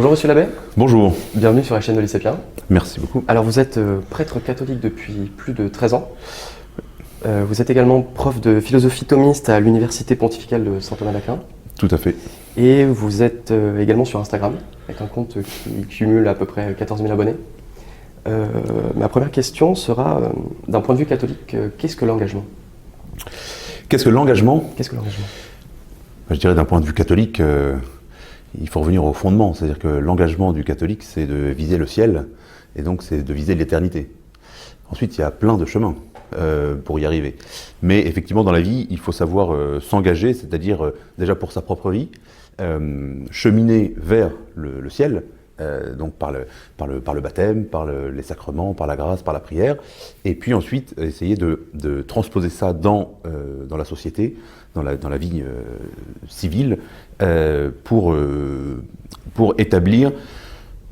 Bonjour Monsieur l'abbé. Bonjour. Bienvenue sur la chaîne de l'ICEPIA. Merci beaucoup. Alors vous êtes prêtre catholique depuis plus de 13 ans. Vous êtes également prof de philosophie thomiste à l'Université pontificale de Saint Thomas d'Aquin. Tout à fait. Et vous êtes également sur Instagram, avec un compte qui cumule à peu près 14 000 abonnés. Ma première question sera, d'un point de vue catholique, qu'est-ce que l'engagement ? Qu'est-ce que l'engagement ? Qu'est-ce que l'engagement ? Je dirais d'un point de vue catholique, il faut revenir au fondement. C'est-à-dire que l'engagement du catholique, c'est de viser le ciel, et donc c'est de viser l'éternité. Ensuite, il y a plein de chemins pour y arriver. Mais effectivement, dans la vie, il faut savoir s'engager, c'est-à-dire déjà pour sa propre vie, cheminer vers le ciel, donc par le baptême, par les sacrements, par la grâce, par la prière, et puis ensuite essayer de transposer ça dans la société, dans la vie civile, pour établir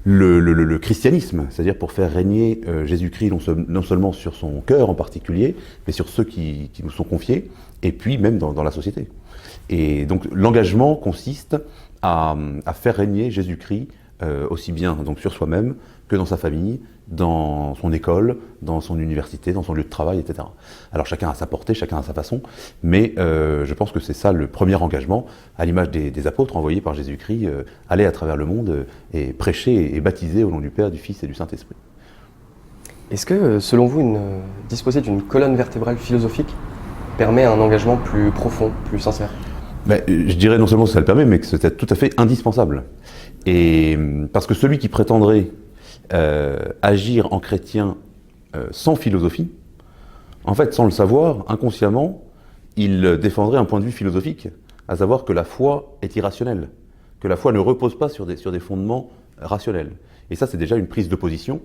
le christianisme, c'est-à-dire pour faire régner Jésus-Christ non seulement sur son cœur en particulier, mais sur ceux qui nous sont confiés, et puis même dans la société. Et donc l'engagement consiste à faire régner Jésus-Christ aussi bien donc sur soi-même que dans sa famille, dans son école, dans son université, dans son lieu de travail, etc. Alors chacun a sa portée, chacun a sa façon, mais je pense que c'est ça le premier engagement, à l'image des apôtres envoyés par Jésus-Christ, aller à travers le monde et prêcher et baptiser au nom du Père, du Fils et du Saint-Esprit. Est-ce que, selon vous, disposer d'une colonne vertébrale philosophique permet un engagement plus profond, plus sincère ? Je dirais non seulement que ça le permet, mais que c'est tout à fait indispensable. Et parce que celui qui prétendrait agir en chrétien sans philosophie, en fait, sans le savoir, inconsciemment, il défendrait un point de vue philosophique, à savoir que la foi est irrationnelle, que la foi ne repose pas sur des fondements rationnels. Et ça, c'est déjà une prise de position,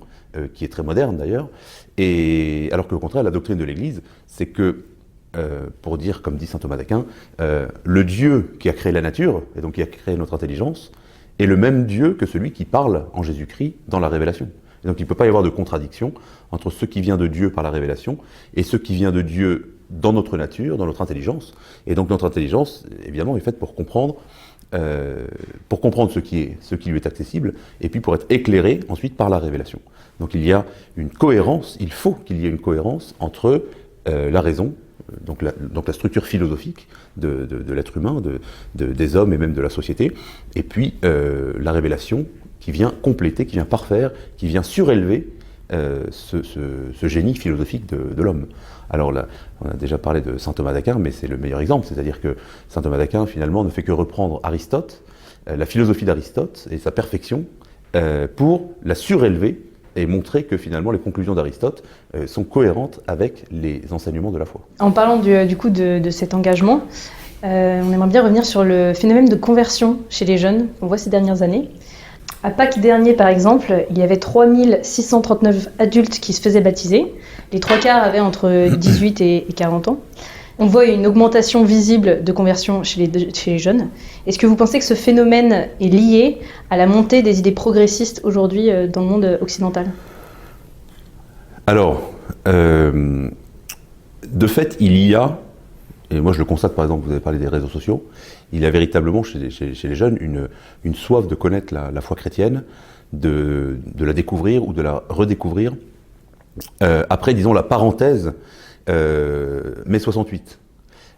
qui est très moderne d'ailleurs, et alors qu'au contraire, la doctrine de l'Église, c'est que pour dire, comme dit saint Thomas d'Aquin, le Dieu qui a créé la nature, et donc qui a créé notre intelligence, est le même Dieu que celui qui parle en Jésus-Christ dans la révélation. Et donc il ne peut pas y avoir de contradiction entre ce qui vient de Dieu par la révélation et ce qui vient de Dieu dans notre nature, dans notre intelligence. Et donc notre intelligence, évidemment, est faite pour comprendre ce qui lui est accessible, et puis pour être éclairé ensuite par la révélation. Donc il y a une cohérence, il faut qu'il y ait une cohérence entre la raison, donc la structure philosophique de l'être humain, des hommes et même de la société, et puis la révélation qui vient compléter, qui vient parfaire, qui vient surélever ce génie philosophique de l'homme. Alors là, on a déjà parlé de saint Thomas d'Aquin, mais c'est le meilleur exemple, c'est-à-dire que saint Thomas d'Aquin finalement ne fait que reprendre Aristote, la philosophie d'Aristote et sa perfection, pour la surélever et montrer que finalement les conclusions d'Aristote sont cohérentes avec les enseignements de la foi. En parlant du coup de cet engagement, on aimerait bien revenir sur le phénomène de conversion chez les jeunes qu'on voit ces dernières années. À Pâques dernier, par exemple, il y avait 3639 adultes qui se faisaient baptiser. Les trois quarts avaient entre 18 et 40 ans. On voit une augmentation visible de conversion chez les jeunes. Est-ce que vous pensez que ce phénomène est lié à la montée des idées progressistes aujourd'hui dans le monde occidental ? Alors, de fait, il y a, et moi je le constate par exemple, vous avez parlé des réseaux sociaux, il y a véritablement chez les jeunes une soif de connaître la foi chrétienne, de la découvrir ou de la redécouvrir, après, disons, la parenthèse mai 68.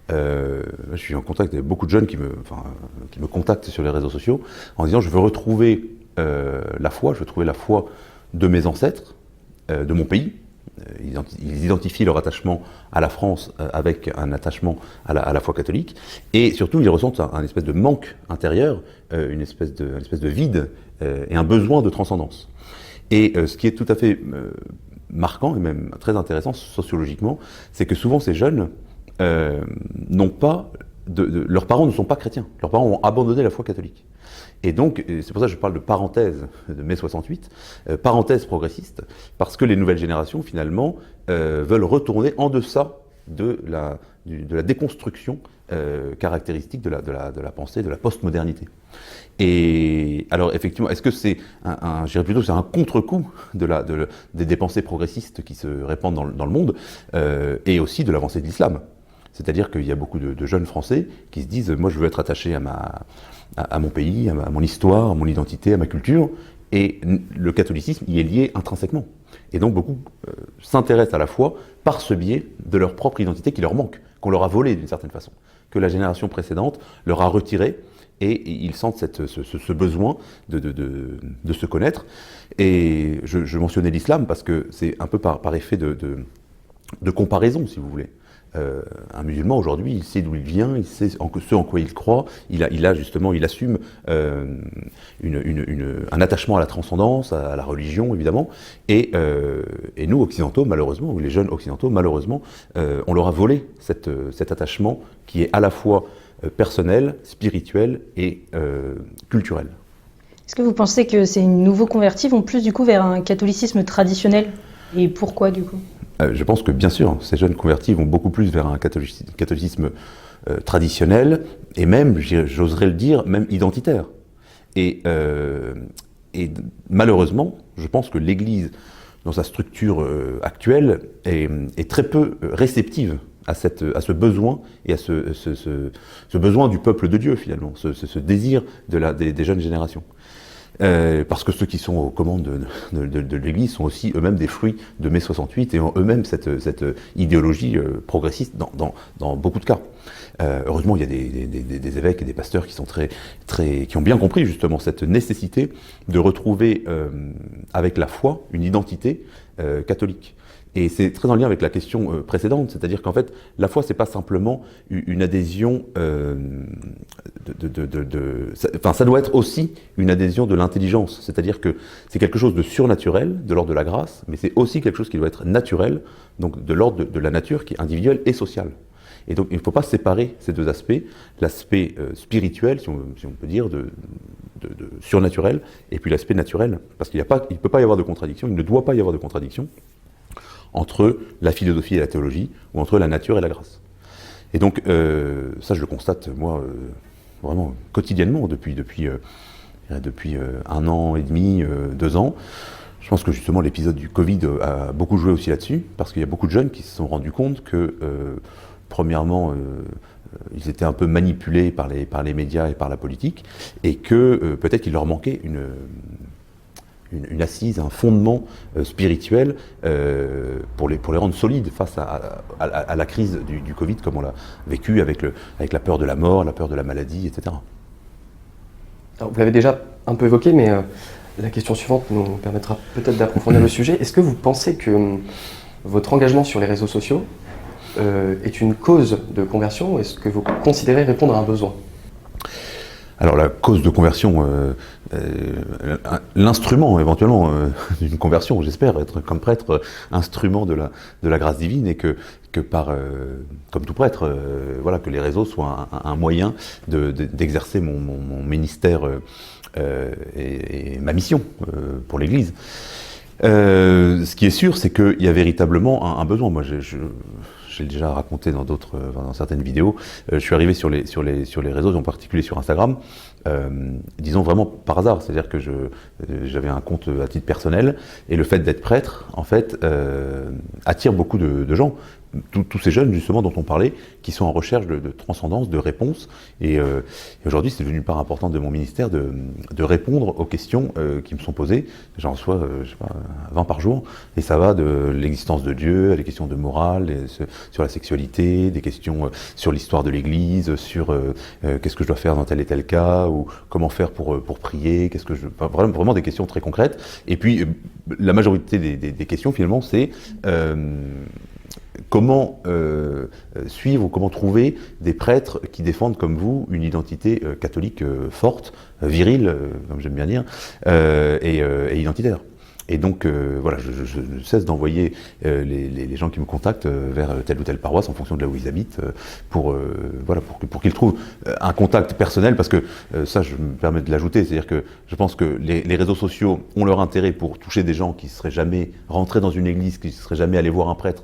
Je suis en contact avec beaucoup de jeunes qui me contactent sur les réseaux sociaux en disant je veux retrouver la foi, je veux trouver la foi de mes ancêtres, de mon pays. Ils identifient leur attachement à la France avec un attachement à la foi catholique, et surtout ils ressentent un espèce de manque intérieur, une espèce de vide et un besoin de transcendance. Et ce qui est tout à fait marquant et même très intéressant sociologiquement, c'est que souvent ces jeunes n'ont pas leurs parents ne sont pas chrétiens, leurs parents ont abandonné la foi catholique. Et donc, c'est pour ça que je parle de parenthèse de mai 68, parenthèse progressiste, parce que les nouvelles générations, finalement, veulent retourner en deçà de la déconstruction caractéristique de la pensée, de la postmodernité. Et alors, effectivement, est-ce que c'est je dirais plutôt que c'est un contre-coup des pensées progressistes qui se répandent dans le monde, et aussi de l'avancée de l'islam ? C'est-à-dire qu'il y a beaucoup de jeunes Français qui se disent « moi je veux être attaché à mon pays, à mon histoire, à mon identité, à ma culture », et le catholicisme y est lié intrinsèquement. Et donc beaucoup s'intéressent à la foi par ce biais de leur propre identité qui leur manque, qu'on leur a volé d'une certaine façon, que la génération précédente leur a retiré, et ils sentent ce besoin de se connaître. Et je mentionnais l'islam parce que c'est un peu par effet de comparaison, si vous voulez. Un musulman aujourd'hui, il sait d'où il vient, il sait ce en quoi il croit, il assume un attachement à la transcendance, à la religion évidemment, et nous occidentaux malheureusement, ou les jeunes occidentaux malheureusement, on leur a volé cet attachement qui est à la fois personnel, spirituel et culturel. Est-ce que vous pensez que ces nouveaux convertis vont plus du coup vers un catholicisme traditionnel? Et pourquoi du coup? Je pense que bien sûr, ces jeunes convertis vont beaucoup plus vers un catholicisme traditionnel, et même, j'oserais le dire, même identitaire. Et malheureusement, je pense que l'Église, dans sa structure actuelle, est très peu réceptive à ce besoin et à ce besoin du peuple de Dieu finalement, ce désir des jeunes générations. Parce que ceux qui sont aux commandes de l'Église sont aussi eux-mêmes des fruits de mai 68 et ont eux-mêmes cette idéologie progressiste dans beaucoup de cas. Heureusement, il y a des évêques et des pasteurs qui sont qui ont bien compris justement cette nécessité de retrouver avec la foi une identité catholique. Et c'est très en lien avec la question précédente, c'est-à-dire qu'en fait, la foi, c'est pas simplement une adhésion ça doit être aussi une adhésion de l'intelligence, c'est-à-dire que c'est quelque chose de surnaturel, de l'ordre de la grâce, mais c'est aussi quelque chose qui doit être naturel, donc de l'ordre de la nature qui est individuelle et sociale. Et donc il ne faut pas séparer ces deux aspects, l'aspect spirituel, si on peut dire, de surnaturel, et puis l'aspect naturel, parce qu'il ne peut pas y avoir de contradiction, il ne doit pas y avoir de contradiction entre la philosophie et la théologie, ou entre la nature et la grâce. Et donc, ça je le constate, moi, vraiment quotidiennement, depuis 1 an et demi, 2 ans. Je pense que justement l'épisode du Covid a beaucoup joué aussi là-dessus, parce qu'il y a beaucoup de jeunes qui se sont rendus compte que, premièrement, ils étaient un peu manipulés par les médias et par la politique, et que peut-être qu'il leur manquait une assise, un fondement spirituel pour les rendre solides face à la crise du Covid, comme on l'a vécu avec la peur de la mort, la peur de la maladie, etc. Alors, vous l'avez déjà un peu évoqué, mais la question suivante nous permettra peut-être d'approfondir le sujet. Est-ce que vous pensez que votre engagement sur les réseaux sociaux est une cause de conversion, ou est-ce que vous considérez répondre à un besoin ? Alors la cause de conversion, l'instrument éventuellement d'une conversion, j'espère être comme prêtre instrument de la grâce divine, et que comme tout prêtre, voilà, que les réseaux soient un moyen d'exercer mon ministère et ma mission pour l'Église. Ce qui est sûr, c'est qu'il y a véritablement un besoin. Moi, j'ai déjà raconté dans certaines vidéos. Je suis arrivé sur les réseaux, en particulier sur Instagram, disons vraiment par hasard. C'est-à-dire que j'avais un compte à titre personnel, et le fait d'être prêtre, en fait, attire beaucoup de gens. Tous ces jeunes, justement, dont on parlait, qui sont en recherche de transcendance, de réponse. Et aujourd'hui, c'est devenu une part importante de mon ministère de répondre aux questions qui me sont posées. J'en reçois, je sais pas, 20 par jour. Et ça va de l'existence de Dieu à des questions de morale, sur la sexualité, des questions sur l'histoire de l'Église, sur qu'est-ce que je dois faire dans tel et tel cas, ou comment faire pour prier, vraiment des questions très concrètes. Et puis, la majorité des questions, finalement, c'est comment suivre ou comment trouver des prêtres qui défendent comme vous une identité catholique forte, virile, comme j'aime bien dire, et identitaire. Et donc, voilà, je ne cesse d'envoyer les gens qui me contactent vers telle ou telle paroisse en fonction de là où ils habitent, pour qu'ils trouvent un contact personnel, parce que ça, je me permets de l'ajouter, c'est-à-dire que je pense que les réseaux sociaux ont leur intérêt pour toucher des gens qui ne seraient jamais rentrés dans une église, qui ne seraient jamais allés voir un prêtre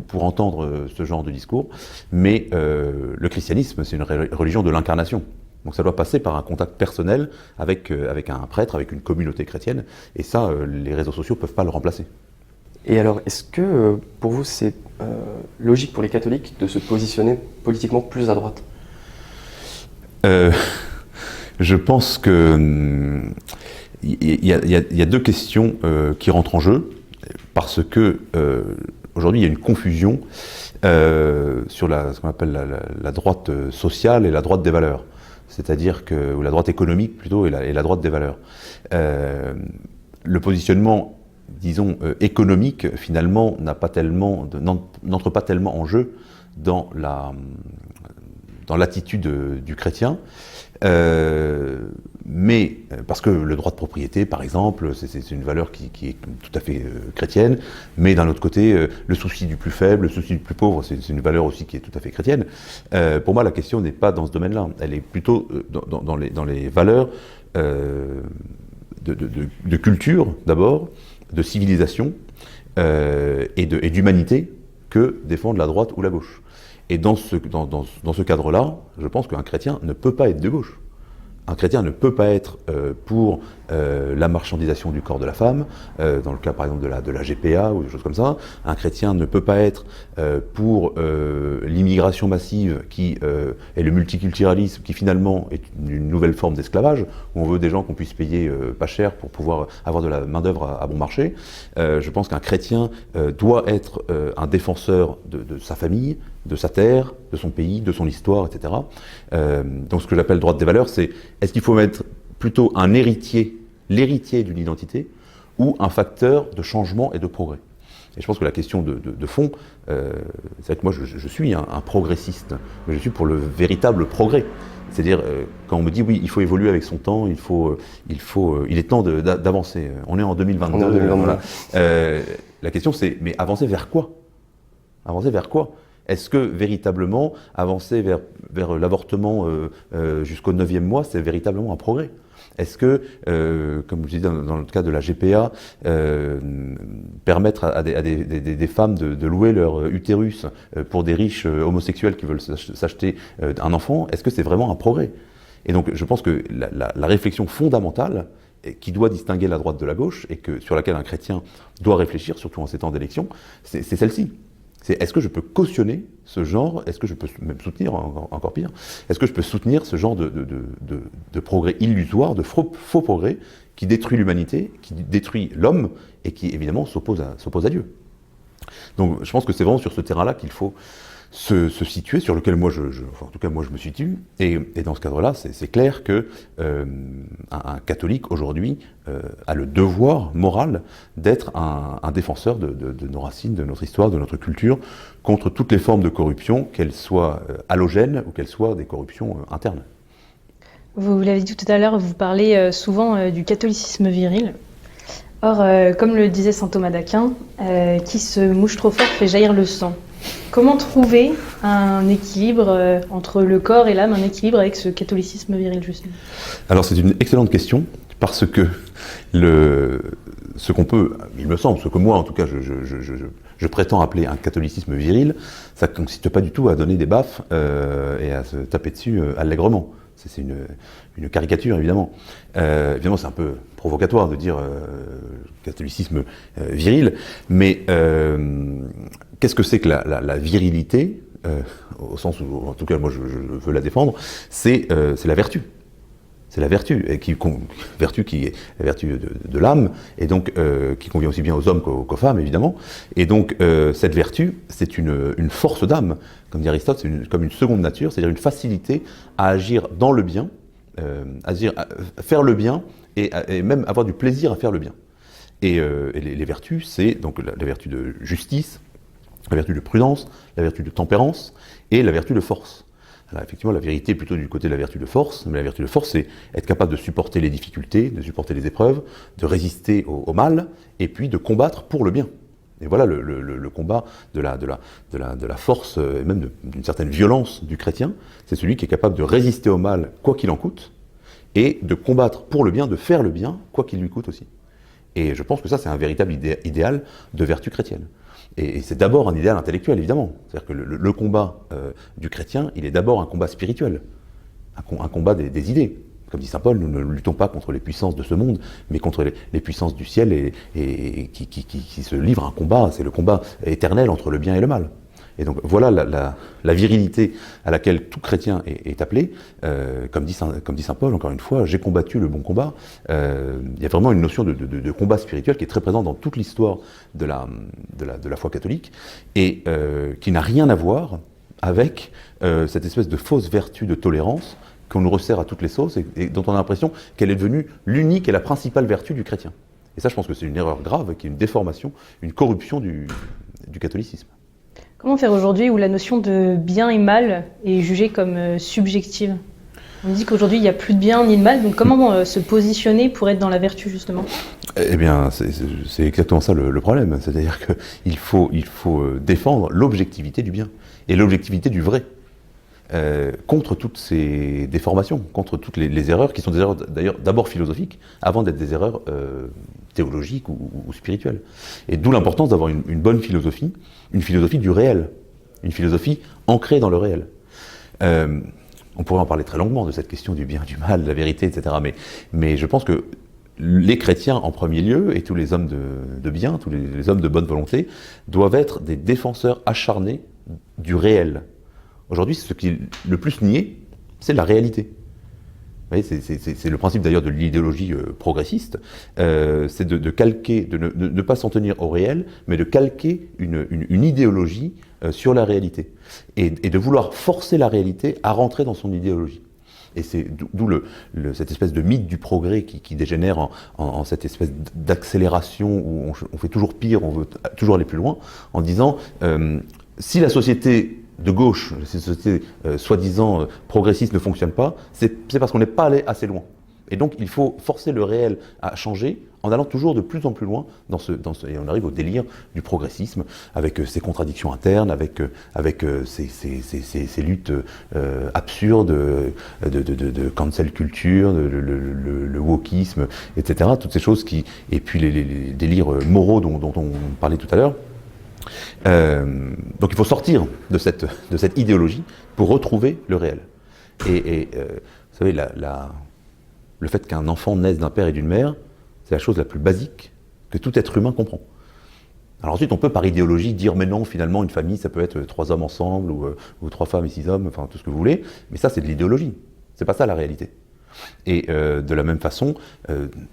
pour entendre ce genre de discours, mais le christianisme, c'est une religion de l'incarnation. Donc ça doit passer par un contact personnel avec un prêtre, avec une communauté chrétienne, et ça, les réseaux sociaux ne peuvent pas le remplacer. Et alors, est-ce que pour vous, c'est logique pour les catholiques de se positionner politiquement plus à droite? Je pense que il y a deux questions qui rentrent en jeu, parce que aujourd'hui il y a une confusion sur ce qu'on appelle la droite sociale et la droite des valeurs, c'est-à-dire que, ou la droite économique plutôt, et la droite des valeurs. Le positionnement, disons, économique, finalement, n'entre pas tellement en jeu dans l'attitude du chrétien. Mais parce que le droit de propriété, par exemple, c'est une valeur qui est tout à fait chrétienne, mais d'un autre côté, le souci du plus faible, le souci du plus pauvre, c'est une valeur aussi qui est tout à fait chrétienne. Pour moi, la question n'est pas dans ce domaine-là, elle est plutôt dans les valeurs de culture, d'abord, de civilisation et d'humanité que défendent la droite ou la gauche. Et dans ce cadre-là, je pense qu'un chrétien ne peut pas être de gauche. Un chrétien ne peut pas être pour la marchandisation du corps de la femme, dans le cas par exemple de la GPA ou des choses comme ça. Un chrétien ne peut pas être pour l'immigration massive et le multiculturalisme qui finalement est une nouvelle forme d'esclavage, où on veut des gens qu'on puisse payer pas cher pour pouvoir avoir de la main-d'œuvre à bon marché. Je pense qu'un chrétien doit être un défenseur de sa famille, de sa terre, de son pays, de son histoire, etc. Donc ce que j'appelle droite des valeurs, c'est est-ce qu'il faut mettre plutôt un héritier, l'héritier d'une identité, ou un facteur de changement et de progrès? Et je pense que la question de fond, c'est que moi je suis un progressiste, mais je suis pour le véritable progrès. C'est-à-dire, quand on me dit oui, il faut évoluer avec son temps, il est temps d'avancer. On est en 2022. On est en 2022. Voilà. La question c'est, mais avancer vers quoi? Avancer vers quoi? Est-ce que véritablement avancer vers l'avortement jusqu'au 9e mois, c'est véritablement un progrès? Est-ce que, comme je disais dans le cas de la GPA, permettre à des femmes de louer leur utérus pour des riches homosexuels qui veulent s'acheter un enfant, est-ce que c'est vraiment un progrès? Et donc je pense que la réflexion fondamentale qui doit distinguer la droite de la gauche, et sur laquelle un chrétien doit réfléchir, surtout en ces temps d'élection, c'est celle-ci. C'est est-ce que je peux cautionner ce genre, est-ce que je peux même soutenir, encore pire, est-ce que je peux soutenir ce genre de progrès illusoire, de faux progrès qui détruit l'humanité, qui détruit l'homme et qui évidemment s'oppose à Dieu. Donc je pense que c'est vraiment sur ce terrain-là qu'il faut se situer, sur lequel moi en tout cas moi je me situe, et dans ce cadre-là, c'est clair que un catholique aujourd'hui a le devoir moral d'être un défenseur de nos racines, de notre histoire, de notre culture, contre toutes les formes de corruption, qu'elles soient allogènes ou qu'elles soient des corruptions internes. Vous l'avez dit tout à l'heure, vous parlez souvent du catholicisme viril. Or, comme le disait saint Thomas d'Aquin, qui se mouche trop fort fait jaillir le sang. Comment trouver un équilibre entre le corps et l'âme, un équilibre avec ce catholicisme viril, justement? Alors c'est une excellente question, parce que ce qu'on peut, il me semble, ce que moi en tout cas je prétends appeler un catholicisme viril, ça ne consiste pas du tout à donner des baffes et à se taper dessus allègrement. C'est une caricature, évidemment. Évidemment, c'est un peu provocatoire de dire catholicisme viril, mais qu'est-ce que c'est que la virilité, au sens où, en tout cas, moi, je veux la défendre, c'est la vertu. C'est la vertu, vertu qui est la vertu de l'âme, et donc qui convient aussi bien aux hommes qu'aux femmes, évidemment. Et donc, cette vertu, c'est une force d'âme. Comme dit Aristote, c'est comme une seconde nature, c'est-à-dire une facilité à agir dans le bien, à faire le bien, et même avoir du plaisir à faire le bien. Et les vertus, c'est donc la vertu de justice, la vertu de prudence, la vertu de tempérance, et la vertu de force. Alors effectivement, la vérité est plutôt du côté de la vertu de force, mais la vertu de force, c'est être capable de supporter les difficultés, de supporter les épreuves, de résister au mal, et puis de combattre pour le bien. Et voilà le combat de la force, et même d'une certaine violence du chrétien, c'est celui qui est capable de résister au mal, quoi qu'il en coûte, et de combattre pour le bien, de faire le bien, quoi qu'il lui coûte aussi. Et je pense que ça, c'est un véritable idéal de vertu chrétienne. Et c'est d'abord un idéal intellectuel, évidemment. C'est-à-dire que le combat du chrétien, il est d'abord un combat spirituel, un combat des idées. Comme dit saint Paul, nous ne luttons pas contre les puissances de ce monde, mais contre les puissances du ciel et qui se livrent un combat. C'est le combat éternel entre le bien et le mal. Et donc voilà la virilité à laquelle tout chrétien est appelé. Comme dit saint Paul, encore une fois, j'ai combattu le bon combat. Il y a vraiment une notion de combat spirituel qui est très présente dans toute l'histoire de la foi catholique et qui n'a rien à voir avec cette espèce de fausse vertu de tolérance qu'on nous resserre à toutes les sauces et dont on a l'impression qu'elle est devenue l'unique et la principale vertu du chrétien. Et ça, je pense que c'est une erreur grave, qui est une déformation, une corruption du catholicisme. Comment faire aujourd'hui où la notion de bien et mal est jugée comme subjective? On dit qu'aujourd'hui il n'y a plus de bien ni de mal, donc comment se positionner pour être dans la vertu justement? Eh bien, c'est exactement ça le problème. C'est-à-dire qu'il faut défendre l'objectivité du bien et l'objectivité du vrai. Contre toutes ces déformations, contre toutes les erreurs qui sont des erreurs d'ailleurs d'abord philosophiques avant d'être des erreurs théologiques ou spirituelles. Et d'où l'importance d'avoir une bonne philosophie, une philosophie du réel, une philosophie ancrée dans le réel. On pourrait en parler très longuement de cette question du bien, du mal, de la vérité, etc. Mais je pense que les chrétiens en premier lieu et tous les hommes de bien, tous les hommes de bonne volonté doivent être des défenseurs acharnés du réel. Aujourd'hui, ce qui est le plus nié, c'est la réalité. Vous voyez, c'est le principe d'ailleurs de l'idéologie progressiste, c'est de calquer, de ne pas s'en tenir au réel, mais de calquer une idéologie sur la réalité. Et de vouloir forcer la réalité à rentrer dans son idéologie. Et c'est d'où cette espèce de mythe du progrès qui dégénère en cette espèce d'accélération où on fait toujours pire, on veut toujours aller plus loin, en disant si la société de gauche, si la société soi-disant progressiste ne fonctionne pas, c'est parce qu'on n'est pas allé assez loin. Et donc il faut forcer le réel à changer en allant toujours de plus en plus loin et on arrive au délire du progressisme avec ses contradictions internes, avec ces luttes absurdes de cancel culture, le wokisme, etc. Toutes ces choses et puis les délires moraux dont on parlait tout à l'heure. Donc il faut sortir de cette idéologie pour retrouver le réel. Et vous savez, le fait qu'un enfant naisse d'un père et d'une mère, c'est la chose la plus basique que tout être humain comprend. Alors ensuite, on peut par idéologie dire, mais non, finalement, une famille, ça peut être 3 hommes ensemble, ou 3 femmes et 6 hommes, enfin tout ce que vous voulez, mais ça, c'est de l'idéologie. C'est pas ça la réalité. Et de la même façon,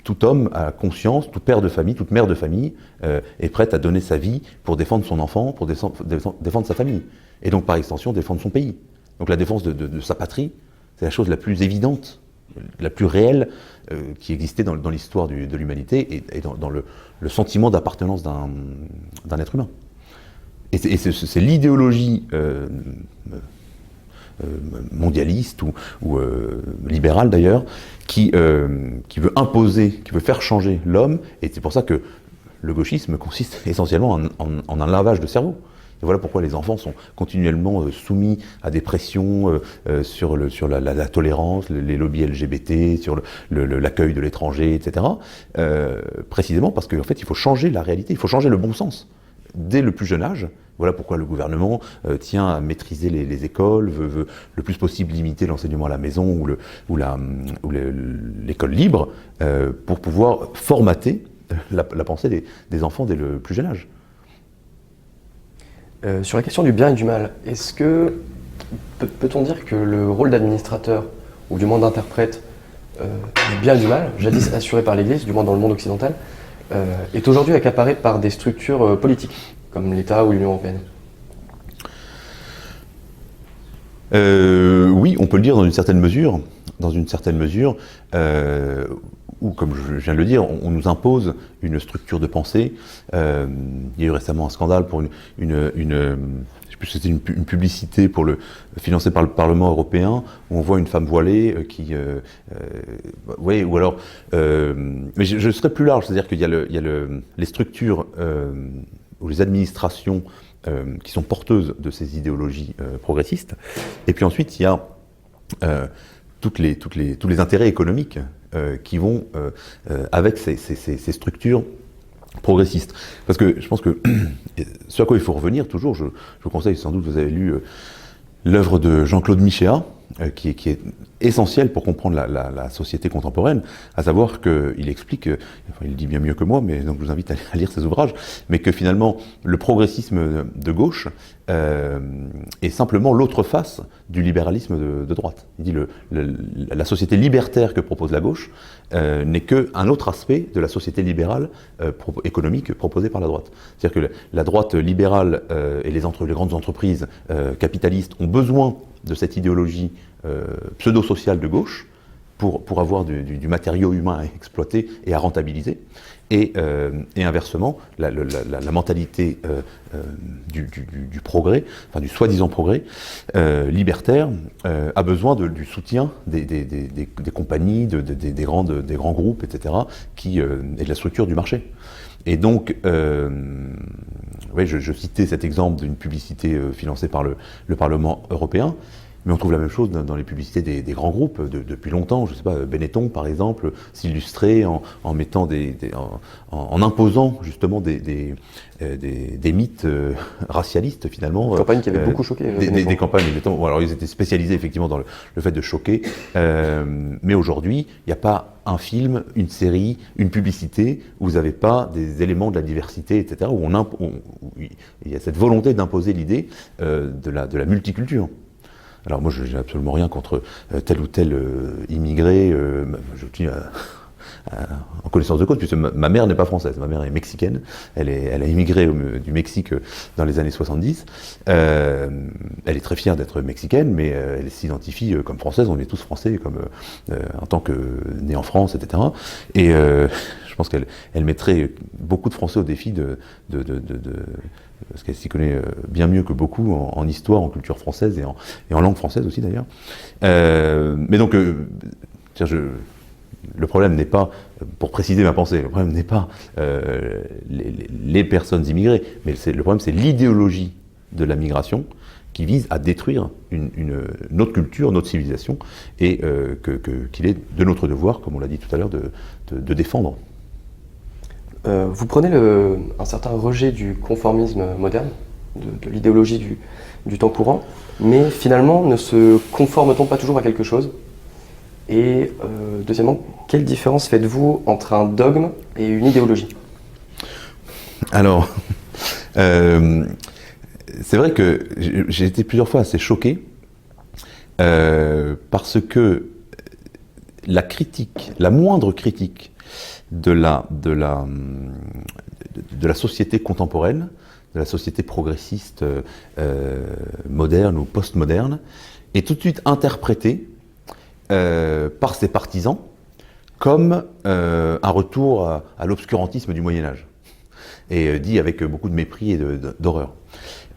tout homme a conscience, tout père de famille, toute mère de famille est prête à donner sa vie pour défendre son enfant, pour défendre sa famille. Et donc par extension, défendre son pays. Donc la défense de sa patrie, c'est la chose la plus évidente, la plus réelle qui existait dans l'histoire de l'humanité et dans le sentiment d'appartenance d'un être humain. Et c'est l'idéologie mondialiste ou libérale d'ailleurs, qui veut imposer, qui veut faire changer l'homme, et c'est pour ça que le gauchisme consiste essentiellement en un lavage de cerveau. Et voilà pourquoi les enfants sont continuellement soumis à des pressions sur la tolérance, les lobbies LGBT, sur l'accueil de l'étranger, etc. Précisément parce qu'en fait, il faut changer la réalité, il faut changer le bon sens. Dès le plus jeune âge, voilà pourquoi le gouvernement tient à maîtriser les écoles, veut le plus possible limiter l'enseignement à la maison ou l'école libre, pour pouvoir formater la pensée des enfants dès le plus jeune âge. Sur la question du bien et du mal, est-ce que peut-on dire que le rôle d'administrateur, ou du moins d'interprète du bien et du mal, jadis assuré par l'Église, du moins dans le monde occidental, est aujourd'hui accaparé par des structures politiques, comme l'État ou l'Union européenne? Oui, on peut le dire dans une certaine mesure, où, comme je viens de le dire, on nous impose une structure de pensée. Il y a eu récemment un scandale pour je sais plus si c'était une publicité financée par le Parlement européen, où on voit une femme voilée oui, ou alors... mais je serais plus large, c'est-à-dire qu'il y a les structures ou les administrations qui sont porteuses de ces idéologies progressistes, et puis ensuite il y a tous les intérêts économiques qui vont avec ces structures progressistes. Parce que je pense que ce à quoi il faut revenir toujours, je vous conseille, sans doute vous avez lu l'œuvre de Jean-Claude Michéa, qui est essentiel pour comprendre la société contemporaine, à savoir qu'il explique, enfin, il le dit bien mieux que moi, mais donc je vous invite à lire ses ouvrages, mais que finalement le progressisme de gauche est simplement l'autre face du libéralisme de droite. Il dit la société libertaire que propose la gauche n'est qu'un autre aspect de la société libérale économique proposée par la droite. C'est-à-dire que la droite libérale et les grandes entreprises capitalistes ont besoin de cette idéologie pseudo-sociale de gauche pour avoir du matériau humain à exploiter et à rentabiliser. Et inversement, la mentalité du progrès, enfin du soi-disant progrès libertaire, a besoin du soutien des compagnies, des grands groupes, etc., et de la structure du marché. Et donc, oui, je citais cet exemple d'une publicité financée par le Parlement européen. Mais on trouve la même chose dans les publicités des grands groupes depuis longtemps. Je ne sais pas, Benetton par exemple s'illustrait en mettant en imposant justement des mythes racialistes finalement. Une campagne qui avait beaucoup choqué. Des campagnes, bon, alors ils étaient spécialisés effectivement dans le fait de choquer. Mais aujourd'hui, il n'y a pas un film, une série, une publicité où vous n'avez pas des éléments de la diversité, etc. Où il y a cette volonté d'imposer l'idée de la multiculture. Alors moi, je n'ai absolument rien contre tel ou tel immigré. Je dis en connaissance de cause, puisque ma mère n'est pas française, ma mère est mexicaine. Elle a immigré du Mexique dans les années 70. Elle est très fière d'être mexicaine, mais elle s'identifie comme française. On est tous français, en tant que née en France, etc. Et je pense qu'elle mettrait beaucoup de Français au défi parce qu'elle s'y connaît bien mieux que beaucoup en histoire, en culture française et en langue française aussi d'ailleurs. Mais donc, le problème n'est pas, pour préciser ma pensée, le problème n'est pas les personnes immigrées, mais le problème c'est l'idéologie de la migration qui vise à détruire notre culture, notre civilisation, et qu'il est de notre devoir, comme on l'a dit tout à l'heure, de défendre. Vous prenez un certain rejet du conformisme moderne, de l'idéologie du temps courant, mais finalement ne se conforme-t-on pas toujours à quelque chose ? Et deuxièmement, quelle différence faites-vous entre un dogme et une idéologie ? Alors, c'est vrai que j'ai été plusieurs fois assez choqué parce que la moindre critique de la société contemporaine, de la société progressiste moderne ou post-moderne, est tout de suite interprétée par ses partisans comme un retour à l'obscurantisme du Moyen-Âge, et dit avec beaucoup de mépris et d'horreur.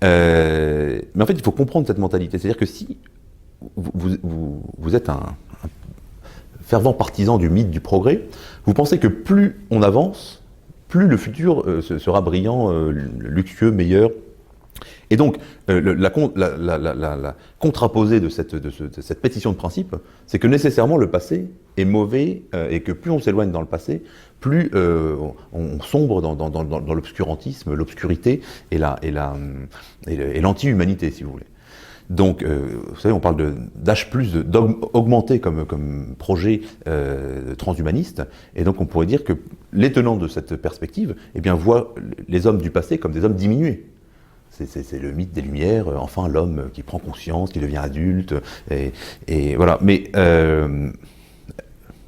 Mais en fait, il faut comprendre cette mentalité. C'est-à-dire que si vous êtes un fervent partisan du mythe du progrès, vous pensez que plus on avance, plus le futur sera brillant, luxueux, meilleur. Et donc, la contraposée de cette pétition de principe, c'est que nécessairement le passé est mauvais et que plus on s'éloigne dans le passé, plus on sombre dans l'obscurantisme, l'obscurité et l'anti-humanité, si vous voulez. Donc, vous savez, on parle d'âge plus augmenté comme projet transhumaniste, et donc on pourrait dire que les tenants de cette perspective voient les hommes du passé comme des hommes diminués. C'est le mythe des Lumières, enfin l'homme qui prend conscience, qui devient adulte, et voilà. Mais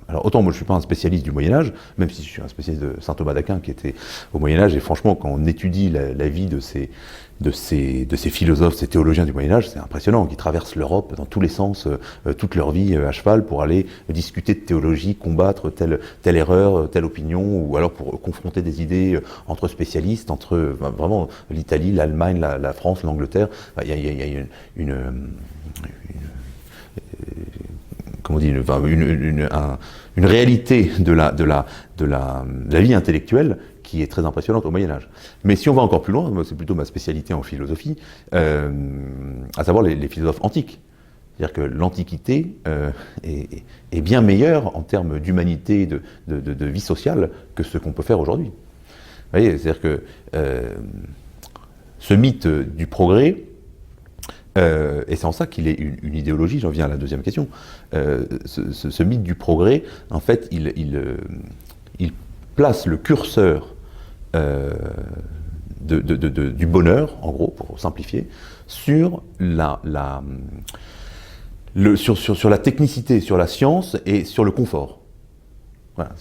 alors autant moi je ne suis pas un spécialiste du Moyen-Âge, même si je suis un spécialiste de saint Thomas d'Aquin qui était au Moyen-Âge, et franchement quand on étudie la vie de ces philosophes, ces théologiens du Moyen-Âge, c'est impressionnant, qui traversent l'Europe dans tous les sens, toute leur vie à cheval pour aller discuter de théologie, combattre telle erreur, telle opinion, ou alors pour confronter des idées entre spécialistes, entre vraiment l'Italie, l'Allemagne, la France, l'Angleterre. Il y a comment on dit, une réalité de la vie intellectuelle qui est très impressionnante au Moyen-Âge. Mais si on va encore plus loin, c'est plutôt ma spécialité en philosophie, à savoir les philosophes antiques. C'est-à-dire que l'Antiquité est bien meilleure en termes d'humanité, de vie sociale, que ce qu'on peut faire aujourd'hui. Vous voyez, c'est-à-dire que ce mythe du progrès Et c'est en ça qu'il est une idéologie. J'en viens à la deuxième question. Ce mythe du progrès, en fait, il place le curseur du bonheur, en gros, pour simplifier, sur la technicité, sur la science et sur le confort. Voilà.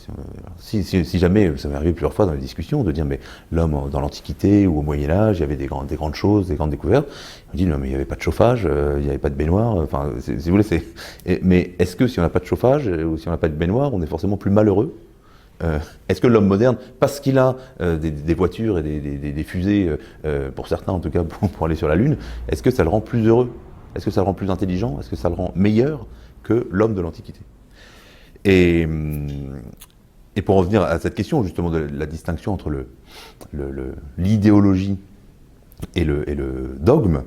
Si jamais, ça m'est arrivé plusieurs fois dans les discussions, de dire mais l'homme dans l'Antiquité ou au Moyen-Âge, il y avait des grandes choses, des grandes découvertes. On dit non mais il n'y avait pas de chauffage, il n'y avait pas de baignoire, enfin si vous voulez, mais est-ce que si on n'a pas de chauffage ou si on n'a pas de baignoire, on est forcément plus malheureux? Est-ce que l'homme moderne, parce qu'il a des voitures et des fusées, pour certains en tout cas, pour aller sur la Lune, est-ce que ça le rend plus heureux? Est-ce que ça le rend plus intelligent? Est-ce que ça le rend meilleur que l'homme de l'Antiquité? Et pour revenir à cette question justement de la distinction entre l'idéologie et le dogme,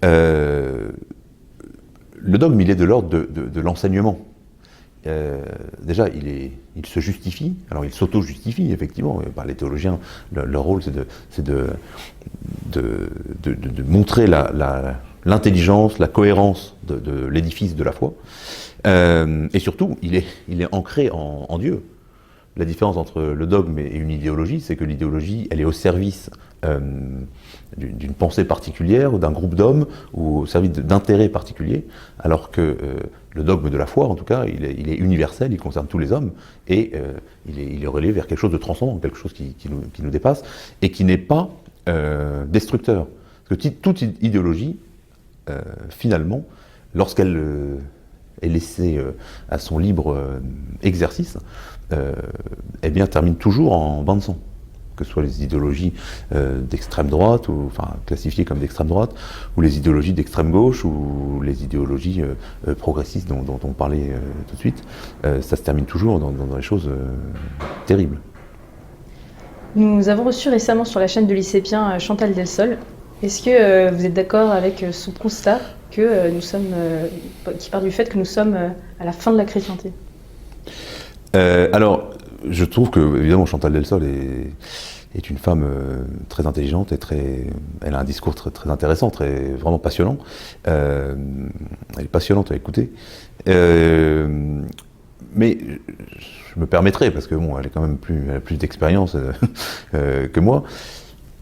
le dogme il est de l'ordre de l'enseignement. Déjà il se justifie, alors il s'auto-justifie effectivement, les théologiens, leur rôle c'est de montrer l'intelligence, la cohérence de l'édifice de la foi. Et surtout, il est ancré en Dieu. La différence entre le dogme et une idéologie, c'est que l'idéologie, elle est au service d'une pensée particulière ou d'un groupe d'hommes ou au service d'intérêts particuliers, alors que le dogme de la foi, en tout cas, il est universel, il concerne tous les hommes et il est relié vers quelque chose de transcendant, quelque chose qui nous dépasse et qui n'est pas destructeur. Parce que toute idéologie, finalement, lorsqu'elle est laissée à son libre exercice, eh bien, termine toujours en bain de sang. Que ce soit les idéologies d'extrême droite, ou enfin classifiées comme d'extrême droite, ou les idéologies d'extrême gauche, ou les idéologies progressistes dont on parlait tout de suite, ça se termine toujours dans des choses terribles. Nous avons reçu récemment sur la chaîne de Lycépien Chantal Delsol. Est-ce que vous êtes d'accord avec ce constat que nous sommes, qui part du fait que nous sommes à la fin de la chrétienté? Alors, je trouve que, évidemment, Chantal Delsol est une femme très intelligente et elle a un discours très intéressant, vraiment passionnant. Elle est passionnante à écouter. Mais je me permettrai, parce que bon, elle a plus d'expérience que moi,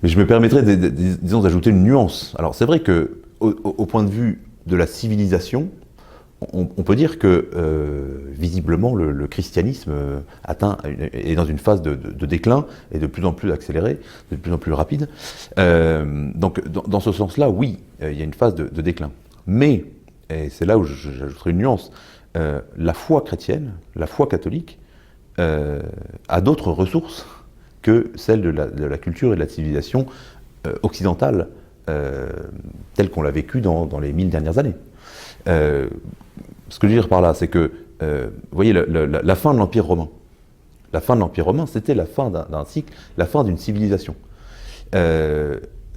mais je me permettrai, disons, d'ajouter une nuance. Alors, c'est vrai que, au point de vue de la civilisation, on peut dire que visiblement le christianisme est dans une phase de déclin et de plus en plus accélérée, de plus en plus rapide. Donc dans ce sens-là, oui, il y a une phase de déclin. Mais, et c'est là où j'ajouterai une nuance, la foi chrétienne, la foi catholique, a d'autres ressources que celles de la culture et de la civilisation occidentale, telle qu'on l'a vécue dans les 1000 dernières années. Ce que je veux dire par là, c'est que, vous voyez, la fin de l'Empire romain. La fin de l'Empire romain, c'était la fin d'un cycle, la fin d'une civilisation.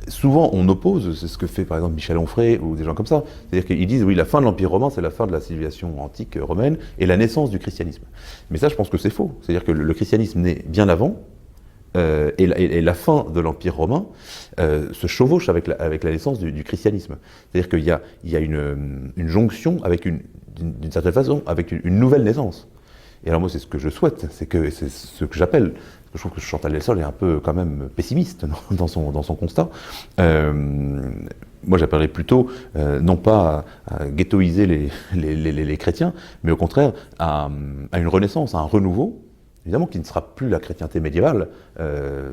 Souvent, on oppose, c'est ce que fait par exemple Michel Onfray ou des gens comme ça, c'est-à-dire qu'ils disent, oui, la fin de l'Empire romain, c'est la fin de la civilisation antique romaine et la naissance du christianisme. Mais ça, je pense que c'est faux. C'est-à-dire que le christianisme naît bien avant, et la fin de l'Empire romain se chevauche avec la naissance du christianisme. C'est-à-dire qu'il y a une jonction avec d'une certaine façon, avec une nouvelle naissance. Et alors moi, c'est ce que je souhaite, c'est ce que j'appelle, je trouve que Chantal Delsol est un peu quand même pessimiste dans son constat. Moi, j'appellerais plutôt, non pas à ghettoiser les chrétiens, mais au contraire à une renaissance, à un renouveau, évidemment qui ne sera plus la chrétienté médiévale,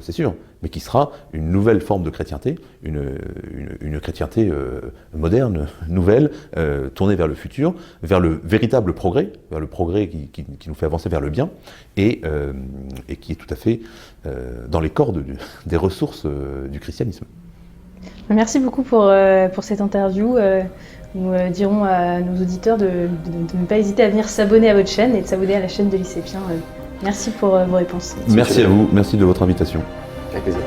c'est sûr, mais qui sera une nouvelle forme de chrétienté, une chrétienté moderne, nouvelle, tournée vers le futur, vers le véritable progrès, vers le progrès qui nous fait avancer vers le bien, et qui est tout à fait dans les cordes des ressources du christianisme. Merci beaucoup pour cette interview. Nous dirons à nos auditeurs de ne pas hésiter à venir s'abonner à votre chaîne et de s'abonner à la chaîne de Lycépien. Merci pour vos réponses. Merci à vous, merci de votre invitation. Avec plaisir.